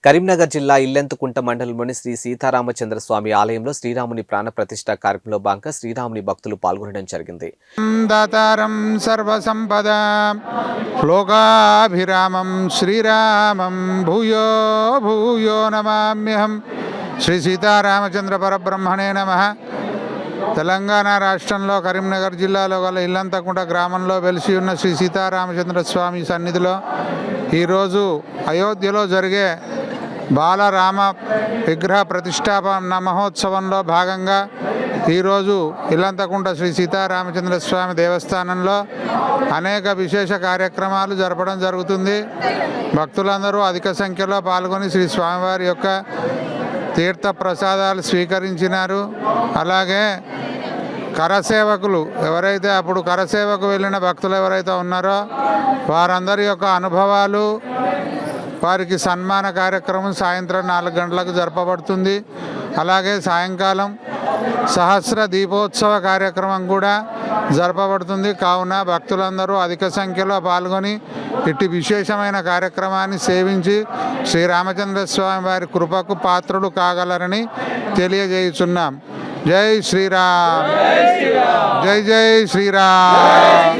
కరీంనగర్ జిల్లా ఇల్లెంతుకుంట మండలంలోని శ్రీ సీతారామచంద్ర స్వామి ఆలయంలో శ్రీరాముని ప్రాణ ప్రతిష్ఠ కార్యక్రమంలో భాగంగా శ్రీరాముని భక్తులు పాల్గొనడం జరిగింది. దాతారం సర్వసంపద లోకాభిరామం శ్రీరామం భూయో భూయో నమామ్యహం. శ్రీ సీతారామచంద్ర పరబ్రహ్మణే నమః. తెలంగాణ రాష్ట్రంలో కరీంనగర్ జిల్లాలో గల ఇల్లంతకుంట గ్రామంలో వెలిసి ఉన్న శ్రీ సీతారామచంద్ర స్వామి సన్నిధిలో ఈరోజు అయోధ్యలో జరిగే బాలరామ విగ్రహ ప్రతిష్టాపన మహోత్సవంలో భాగంగా ఈరోజు ఇల్లంతకుంట శ్రీ సీతారామచంద్ర స్వామి దేవస్థానంలో అనేక విశేష కార్యక్రమాలు జరపడం జరుగుతుంది. భక్తులందరూ అధిక సంఖ్యలో పాల్గొని శ్రీ స్వామివారి యొక్క తీర్థ ప్రసాదాలు స్వీకరించినారు. అలాగే కరసేవకులు ఎవరైతే అప్పుడు కరసేవకు వెళ్ళిన భక్తులు ఎవరైతే ఉన్నారో వారందరి యొక్క అనుభవాలు, వారికి సన్మాన కార్యక్రమం సాయంత్రం 4 గంటలకు జరపబడుతుంది. అలాగే సాయంకాలం సహస్ర దీపోత్సవ కార్యక్రమం కూడా జరపబడుతుంది. కావున భక్తులందరూ అధిక సంఖ్యలో పాల్గొని ఇట్టి విశేషమైన కార్యక్రమాన్ని సేవించి శ్రీరామచంద్ర స్వామి వారి కృపకు పాత్రులు కాగలరని తెలియజేయుచున్నాం. జై శ్రీరామ్, జై జై శ్రీరామ్.